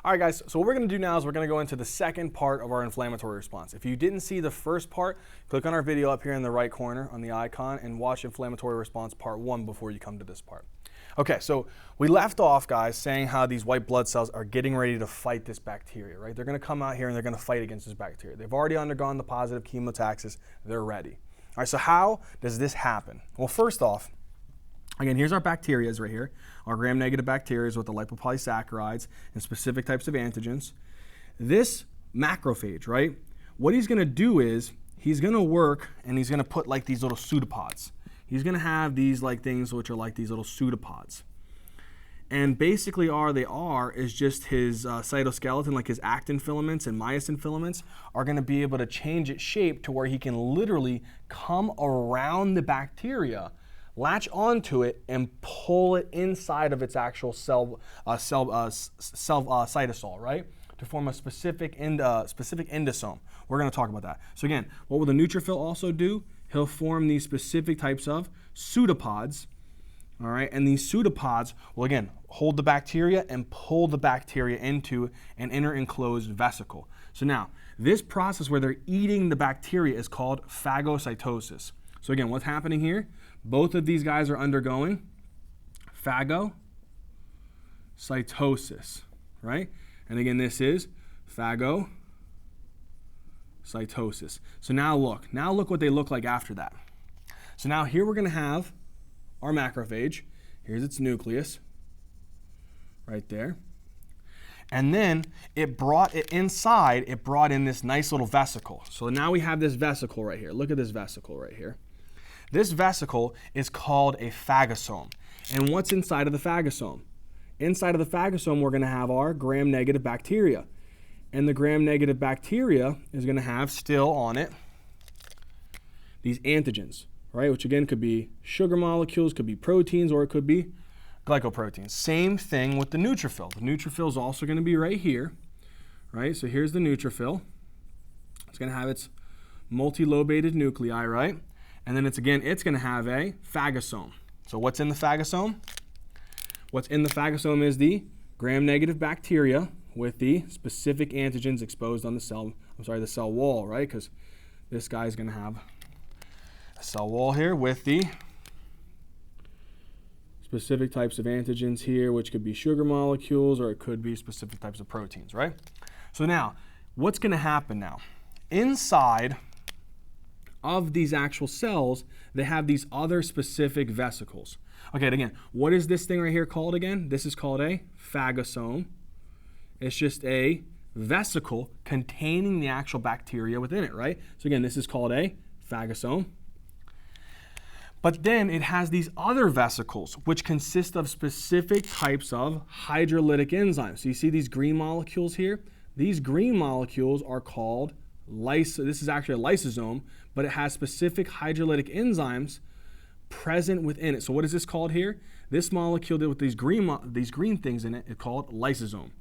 All right, guys, so what we're going to do now is we're going to go into the second part of our inflammatory response. If you didn't see the first part, click on our video up here in the right corner on the icon and watch inflammatory response part 1 before you come to this part. Okay, so we left off, guys, saying how these white blood cells are getting ready to fight this bacteria, right? They're going to come out here and they're going to fight against this bacteria. They've already undergone the positive chemotaxis. They're ready. All right, so how does this happen? Well, first off, again, here's our bacteria right here, our gram-negative bacteria with the lipopolysaccharides and specific types of antigens. This macrophage, right, what he's going to do is he's going to work and he's going to put like these little pseudopods. He's going to have these like things which are like these little pseudopods. And basically all they are is just his cytoskeleton, like his actin filaments and myosin filaments, are going to be able to change its shape to where he can literally come around the bacteria, latch onto it, and pull it inside of its actual cytosol, right? To form a specific endosome. We're going to talk about that. So again, what will the neutrophil also do? He'll form these specific types of pseudopods, all right? And these pseudopods will, again, hold the bacteria and pull the bacteria into an inner enclosed vesicle. So now, this process where they're eating the bacteria is called phagocytosis. So again, what's happening here? Both of these guys are undergoing phagocytosis, right? And again, this is phagocytosis. So now look what they look like after that. So now here we're going to have our macrophage. Here's its nucleus right there. And then it brought in this nice little vesicle. So now we have this vesicle right here. Look at this vesicle right here. This vesicle is called a phagosome. And what's inside of the phagosome? Inside of the phagosome, we're going to have our gram-negative bacteria. And the gram-negative bacteria is going to have still on it these antigens, right? Which again could be sugar molecules, could be proteins, or it could be glycoproteins. Same thing with the neutrophil. The neutrophil is also going to be right here, right? So here's the neutrophil. It's going to have its multilobated nuclei, right? And then it's going to have a phagosome. So what's in the phagosome? What's in the phagosome is the gram-negative bacteria with the specific antigens exposed on the cell wall, right? Because this guy's going to have a cell wall here with the specific types of antigens here, which could be sugar molecules or it could be specific types of proteins, right? So now, what's going to happen now? Inside of these actual cells, they have these other specific vesicles. Okay, and again, what is this thing right here called again? This is called a phagosome. It's just a vesicle containing the actual bacteria within it, right? So again, this is called a phagosome. But then it has these other vesicles, which consist of specific types of hydrolytic enzymes. So you see these green molecules here? These green molecules are called this is actually a lysosome, but it has specific hydrolytic enzymes present within it. So what is this called here? This molecule with these green things in it is called lysosome,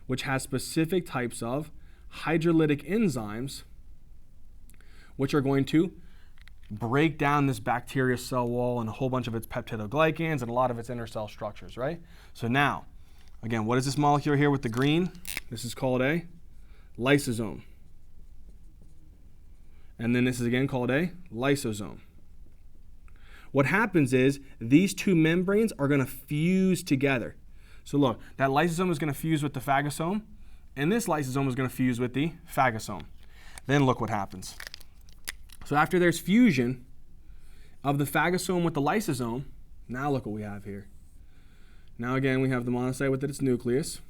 which has specific types of hydrolytic enzymes which are going to break down this bacteria cell wall and a whole bunch of its peptidoglycans and a lot of its intercell structures, right? So now, again, what is this molecule here with the green? This is called a lysosome. And then this is again called a lysosome. What happens is these two membranes are going to fuse together. So look, that lysosome is going to fuse with the phagosome, and this lysosome is going to fuse with the phagosome. Then look what happens. So after there's fusion of the phagosome with the lysosome, now look what we have here. Now again, we have the monocyte with its nucleus.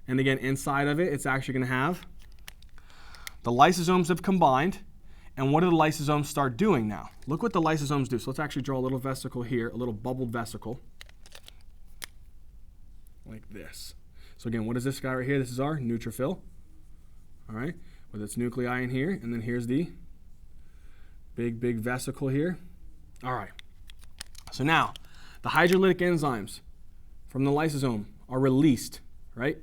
And again, inside of it, it's actually going to have the lysosomes have combined. And what do the lysosomes start doing now? Look what the lysosomes do. So let's actually draw a little vesicle here, a little bubbled vesicle, like this. So again, what is this guy right here? This is our neutrophil, all right, with its nuclei in here. And then here's the big vesicle here. All right. So now, the hydrolytic enzymes from the lysosome are released, right?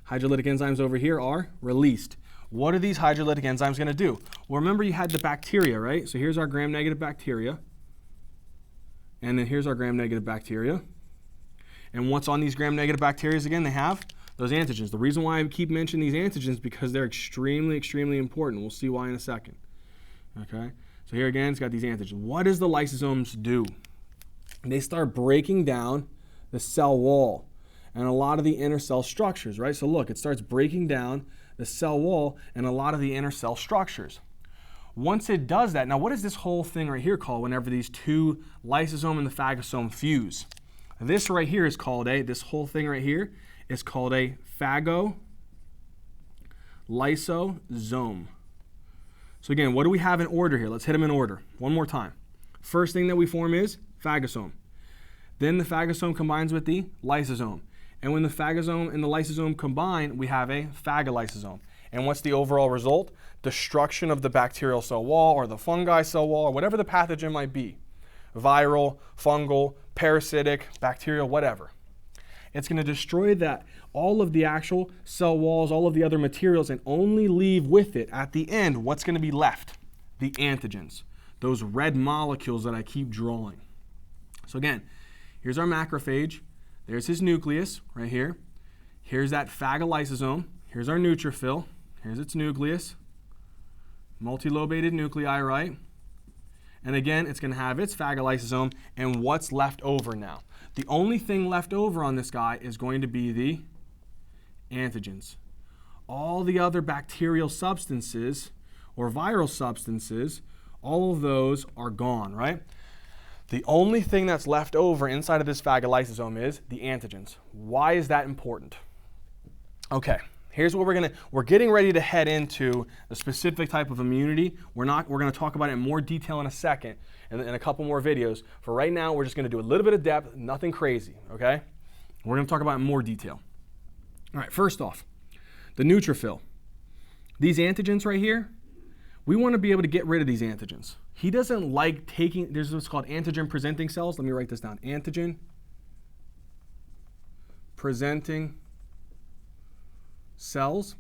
Hydrolytic enzymes over here are released. What are these hydrolytic enzymes going to do? Well, remember you had the bacteria, right? So here's our gram-negative bacteria. And then here's our gram-negative bacteria. And what's on these gram-negative bacteria again? They have those antigens. The reason why I keep mentioning these antigens is because they're extremely, extremely important. We'll see why in a second. Okay? So here again, it's got these antigens. What does the lysosomes do? They start breaking down the cell wall and a lot of the inner cell structures, right? So look, it starts breaking down the cell wall and a lot of the inner cell structures. Once it does that, now what is this whole thing right here called whenever these two lysosome and the phagosome fuse? This right here is called this whole thing right here is called a phagolysosome. So again, what do we have in order here? Let's hit them in order one more time. First thing that we form is phagosome. Then the phagosome combines with the lysosome. And when the phagosome and the lysosome combine, we have a phagolysosome. And what's the overall result? Destruction of the bacterial cell wall or the fungi cell wall or whatever the pathogen might be. Viral, fungal, parasitic, bacterial, whatever. It's going to destroy all of the actual cell walls, all of the other materials, and only leave with it at the end what's going to be left? The antigens, those red molecules that I keep drawing. So again, here's our macrophage. There's his nucleus right here. Here's that phagolysosome. Here's our neutrophil. Here's its nucleus. Multilobated nuclei, right? And again, it's going to have its phagolysosome. And what's left over now? The only thing left over on this guy is going to be the antigens. All the other bacterial substances or viral substances, all of those are gone, right? The only thing that's left over inside of this phagolysosome is the antigens. Why is that important? Okay, here's what we're getting ready to head into the specific type of immunity. We're going to talk about it in more detail in a second in a couple more videos. For right now, we're just going to do a little bit of depth, nothing crazy, okay? We're going to talk about it in more detail. All right, first off, the neutrophil. These antigens right here, we want to be able to get rid of these antigens. He doesn't like taking, there's what's called antigen presenting cells. Let me write this down. Antigen presenting cells.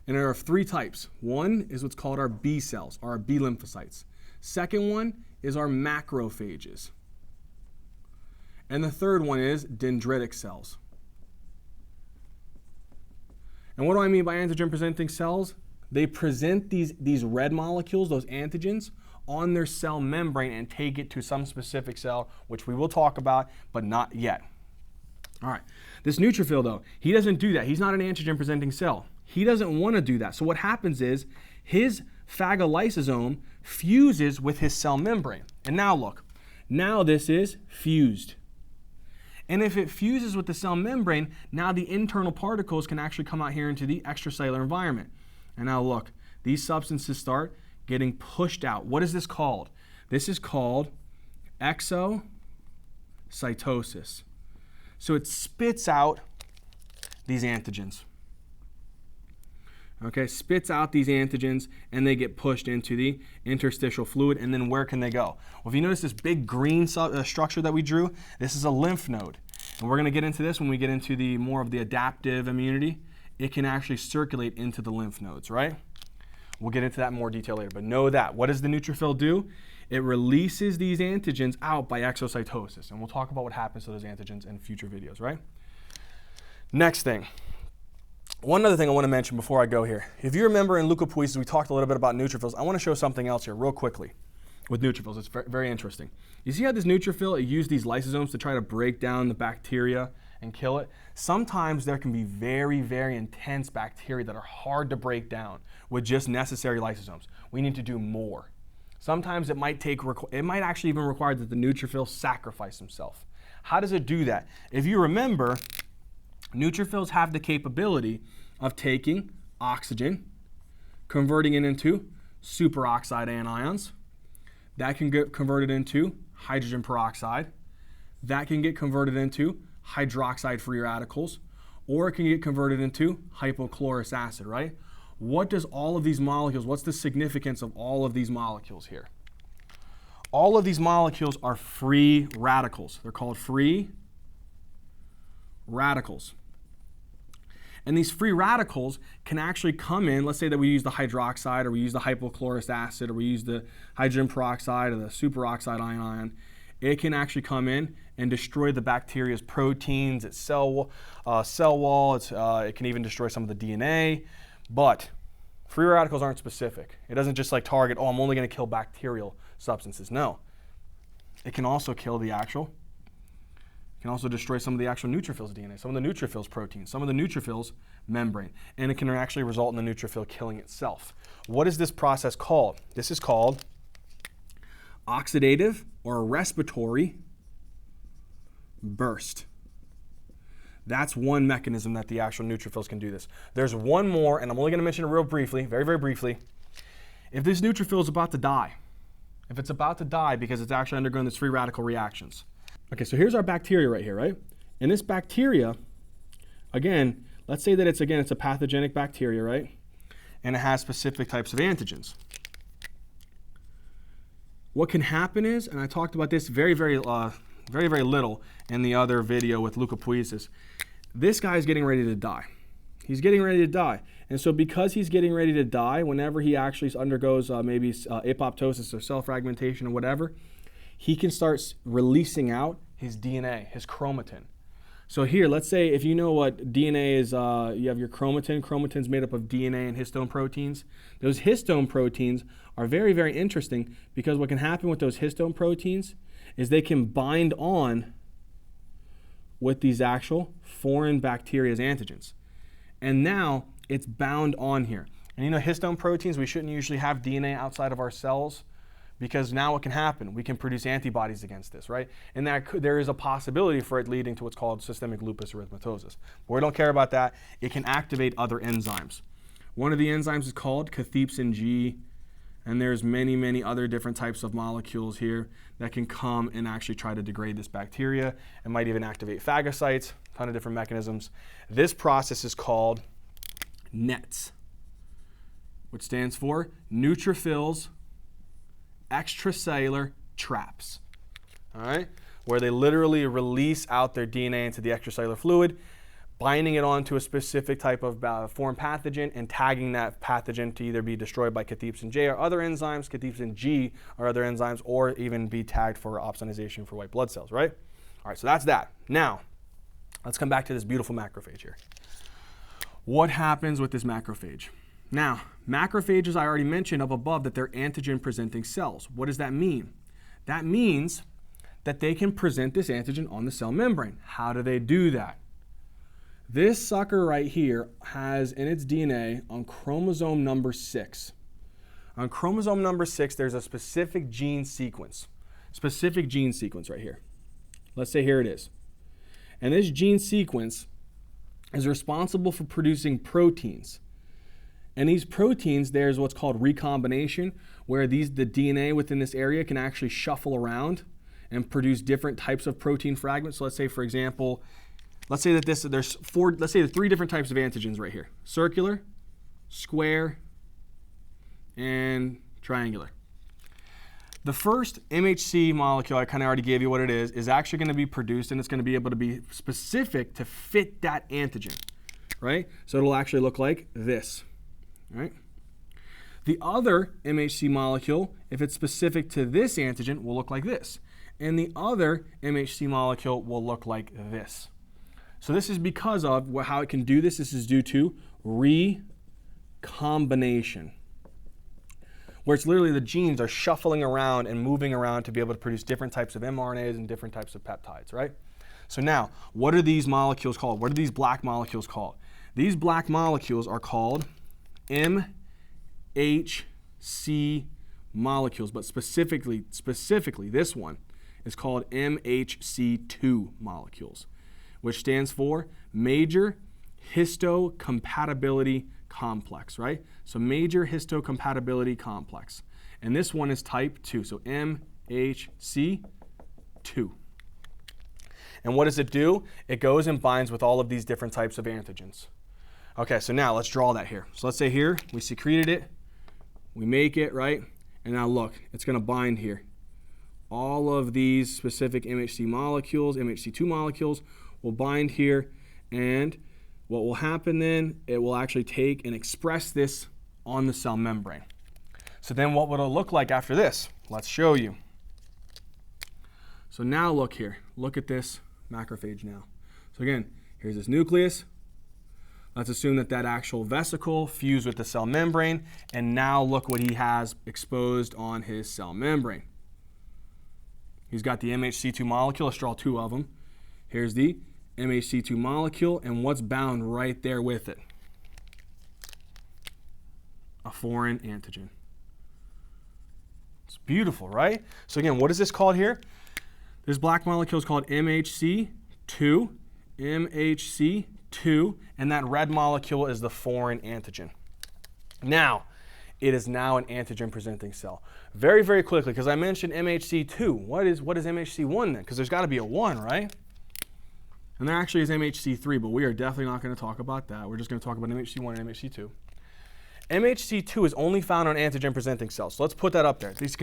And there are three types. One is what's called our B cells, our B lymphocytes. Second one is our macrophages. And the third one is dendritic cells. And what do I mean by antigen presenting cells? They present these red molecules, those antigens, on their cell membrane and take it to some specific cell, which we will talk about, but not yet. All right, this neutrophil though, he doesn't do that. He's not an antigen presenting cell. He doesn't want to do that. So what happens is his phagolysosome fuses with his cell membrane. And now look, now this is fused. And if it fuses with the cell membrane, now the internal particles can actually come out here into the extracellular environment. And now look, these substances start getting pushed out. What is this called? This is called exocytosis. So it spits out these antigens. Okay, spits out these antigens and they get pushed into the interstitial fluid. And then where can they go? Well, if you notice this big green structure that we drew, this is a lymph node. And we're going to get into this when we get into the more of the adaptive immunity. It can actually circulate into the lymph nodes, right? We'll get into that in more detail later, but know that. What does the neutrophil do? It releases these antigens out by exocytosis, and we'll talk about what happens to those antigens in future videos, right? Next thing. One other thing I want to mention before I go here. If you remember in leukapheresis, we talked a little bit about neutrophils. I want to show something else here real quickly with neutrophils. It's very interesting. You see how this neutrophil, it used these lysosomes to try to break down the bacteria and kill it? Sometimes there can be very, very intense bacteria that are hard to break down with just necessary lysosomes. We need to do more. Sometimes it might actually even require that the neutrophil sacrifice himself. How does it do that? If you remember, neutrophils have the capability of taking oxygen, converting it into superoxide anions. That can get converted into hydrogen peroxide. That can get converted into hydroxide free radicals, or it can get converted into hypochlorous acid, right? What does all of these molecules, what's the significance of all of these molecules here? All of these molecules are free radicals. They're called free radicals. And these free radicals can actually come in, let's say that we use the hydroxide, or we use the hypochlorous acid, or we use the hydrogen peroxide or the superoxide ion. it can actually come in and destroy the bacteria's proteins, its cell wall. It can even destroy some of the DNA. But free radicals aren't specific. It doesn't just like target, oh, I'm only going to kill bacterial substances. No. It can also kill the actual, it can also destroy some of the actual neutrophil's DNA, some of the neutrophil's proteins, some of the neutrophil's membrane, and it can actually result in the neutrophil killing itself. What is this process called? This is called oxidative or respiratory burst. That's one mechanism that the actual neutrophils can do this. There's one more, and I'm only going to mention it real briefly, very, very briefly. If this neutrophil is about to die, if it's about to die because it's actually undergoing these free radical reactions. Okay, so here's our bacteria right here, right? And this bacteria, again, let's say that it's a pathogenic bacteria, right? And it has specific types of antigens. What can happen is, and I talked about this very, very little in the other video with leukopiosis, this guy is getting ready to die. He's getting ready to die. And so because he's getting ready to die, whenever he actually undergoes maybe apoptosis or cell fragmentation or whatever, he can start releasing out his DNA, his chromatin. So here, let's say if you know what DNA is, you have your chromatin. Chromatin's made up of DNA and histone proteins. Those histone proteins are very, very interesting because what can happen with those histone proteins is they can bind on with these actual foreign bacteria's antigens. And now it's bound on here. And you know, histone proteins, we shouldn't usually have DNA outside of our cells because now what can happen? We can produce antibodies against this, right? And there is a possibility for it leading to what's called systemic lupus erythematosus. But we don't care about that. It can activate other enzymes. One of the enzymes is called cathepsin G, and there's many, many other different types of molecules here that can come and actually try to degrade this bacteria. It might even activate phagocytes, a ton of different mechanisms. This process is called NETs, which stands for neutrophils extracellular traps. All right, where they literally release out their DNA into the extracellular fluid, binding it onto a specific type of foreign pathogen and tagging that pathogen to either be destroyed by cathepsin J or other enzymes, cathepsin G or other enzymes, or even be tagged for opsonization for white blood cells, right? All right, so that's that. Now, let's come back to this beautiful macrophage here. What happens with this macrophage? Now, macrophages, I already mentioned up above that they're antigen-presenting cells. What does that mean? That means that they can present this antigen on the cell membrane. How do they do that? This sucker right here has in its DNA on chromosome number 6. On chromosome number 6, there's a specific gene sequence. Specific gene sequence right here. Let's say here it is. And this gene sequence is responsible for producing proteins. And these proteins, there's what's called recombination, where the DNA within this area can actually shuffle around and produce different types of protein fragments. So let's say, for example, let's say that there's 3 different types of antigens right here: circular, square, and triangular. The first MHC molecule, I kind of already gave you what it is actually going to be produced, and it's going to be able to be specific to fit that antigen, right? So it'll actually look like this, right? The other MHC molecule, if it's specific to this antigen, will look like this. And the other MHC molecule will look like this. So this is because of how it can do this. This is due to recombination, where it's literally the genes are shuffling around and moving around to be able to produce different types of mRNAs and different types of peptides, right? So now, what are these molecules called? What are these black molecules called? These black molecules are called MHC molecules, but specifically this one is called MHC2 molecules, which stands for major histocompatibility complex, right? So major histocompatibility complex. And this one is type 2, so MHC2. And what does it do? It goes and binds with all of these different types of antigens. Okay, so now let's draw that here. So let's say here, we secreted it, we make it, right? And now look, it's gonna bind here. All of these specific MHC molecules, MHC2 molecules, will bind here, and what will happen then, it will actually take and express this on the cell membrane. So then what would it look like after this? Let's show you. So now look here. Look at this macrophage now. So again, here's this nucleus. Let's assume that that actual vesicle fused with the cell membrane, and now look what he has exposed on his cell membrane. He's got the MHC2 molecule. Let's draw two of them. Here's the MHC2 molecule, and what's bound right there with it? A foreign antigen. It's beautiful, right? So again, what is this called here? This black molecule is called MHC2. MHC2, and that red molecule is the foreign antigen. Now, it is now an antigen-presenting cell. Very, very quickly, because I mentioned MHC2. What is MHC1 then? Because there's got to be a 1, right? And there actually is MHC3, but we are definitely not going to talk about that. We're just going to talk about MHC1 and MHC2. MHC2 is only found on antigen-presenting cells. So let's put that up there. These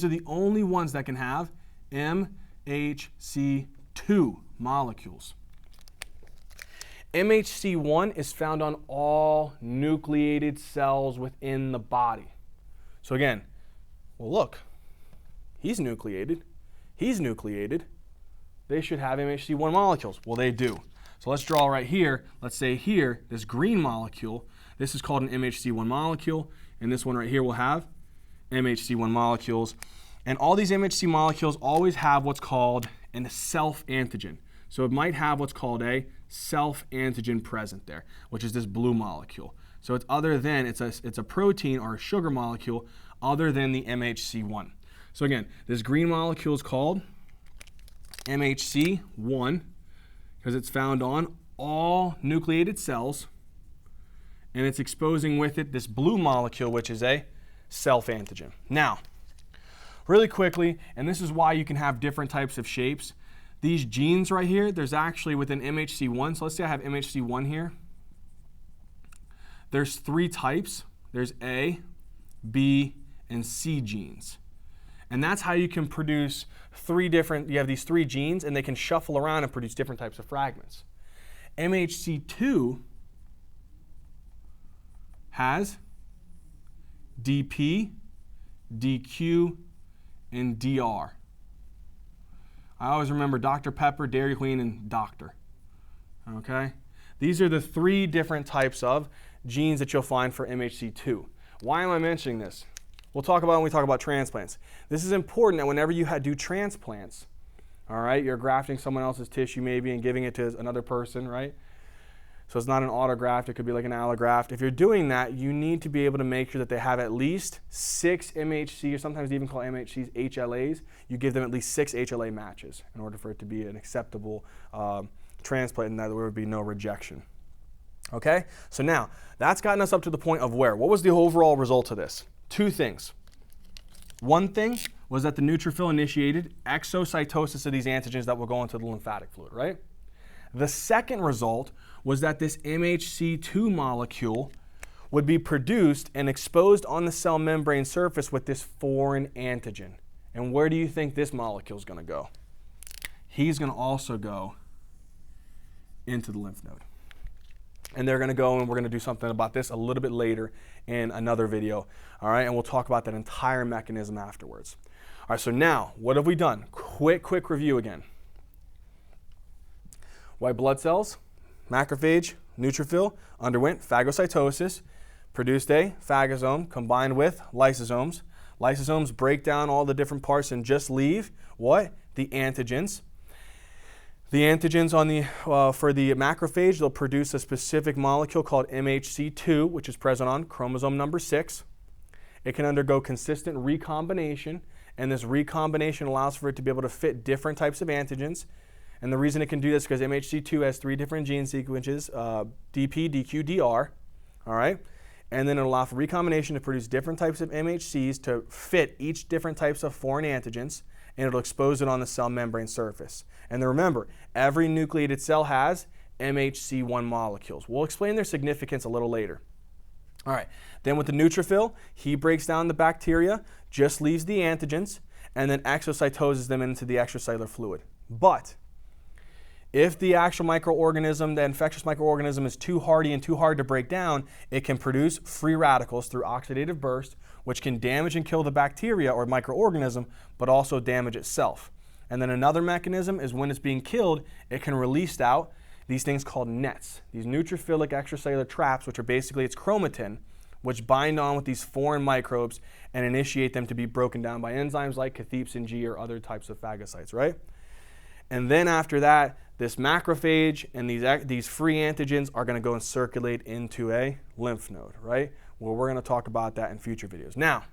are the only ones that can have MHC2 molecules. MHC1 is found on all nucleated cells within the body. So again, well look, he's nucleated, he's nucleated. They should have MHC1 molecules. Well, they do. So let's draw right here. Let's say here, this green molecule, this is called an MHC1 molecule, and this one right here will have MHC1 molecules. And all these MHC molecules always have what's called a self-antigen. So it might have what's called a self-antigen present there, which is this blue molecule. So it's it's a protein or a sugar molecule other than the MHC1. So again, this green molecule is called MHC1 because it's found on all nucleated cells, and it's exposing with it this blue molecule, which is a self-antigen. Now, really quickly, and this is why you can have different types of shapes. These genes right here, there's actually within MHC1, so let's say I have MHC1 here. There's 3 types. There's A, B, and C genes. And that's how you can produce you have these 3 genes, and they can shuffle around and produce different types of fragments. MHC2 has DP, DQ, and DR. I always remember Dr. Pepper, Dairy Queen, and Doctor. Okay? These are the 3 different types of genes that you'll find for MHC2. Why am I mentioning this? We'll talk about it when we talk about transplants. This is important that whenever you do transplants, all right, you're grafting someone else's tissue maybe and giving it to another person, right? So it's not an autograft, it could be like an allograft. If you're doing that, you need to be able to make sure that they have at least 6 MHC, or sometimes they even call MHCs HLAs. You give them at least 6 HLA matches in order for it to be an acceptable transplant, and that there would be no rejection. Okay, so now that's gotten us up to the point of where? What was the overall result of this? 2 things. One thing was that the neutrophil initiated exocytosis of these antigens that will go into the lymphatic fluid, right? The second result was that this MHC2 molecule would be produced and exposed on the cell membrane surface with this foreign antigen. And where do you think this molecule is going to go? He's going to also go into the lymph node. And they're going to go, and we're going to do something about this a little bit later in another video. All right, and we'll talk about that entire mechanism afterwards. All right, so now, what have we done? Quick review again. White blood cells, macrophage, neutrophil, underwent phagocytosis, produced a phagosome combined with lysosomes. Lysosomes break down all the different parts and just leave what? The antigens. The antigens for the macrophage, they'll produce a specific molecule called MHC2, which is present on chromosome number 6. It can undergo consistent recombination, and this recombination allows for it to be able to fit different types of antigens. And the reason it can do this is because MHC2 has 3 different gene sequences, DP, DQ, DR, all right? And then it'll allow for recombination to produce different types of MHCs to fit each different types of foreign antigens, and it'll expose it on the cell membrane surface. And then remember, every nucleated cell has MHC1 molecules. We'll explain their significance a little later. All right, then with the neutrophil, he breaks down the bacteria, just leaves the antigens, and then exocytoses them into the extracellular fluid. But If the actual microorganism, the infectious microorganism, is too hardy and too hard to break down, it can produce free radicals through oxidative burst, which can damage and kill the bacteria or microorganism, but also damage itself. And then another mechanism is when it's being killed, it can release out these things called nets, these neutrophilic extracellular traps, which are basically its chromatin, which bind on with these foreign microbes and initiate them to be broken down by enzymes like cathepsin G or other types of phagocytes, right? And then after that, this macrophage and these free antigens are going to go and circulate into a lymph node, right? Well, we're going to talk about that in future videos. Now,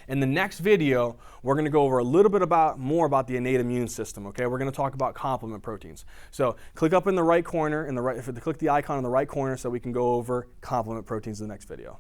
in the next video, we're going to go over a little bit more about the innate immune system, okay? We're going to talk about complement proteins. So click up in the right corner, click the icon in the right corner so we can go over complement proteins in the next video.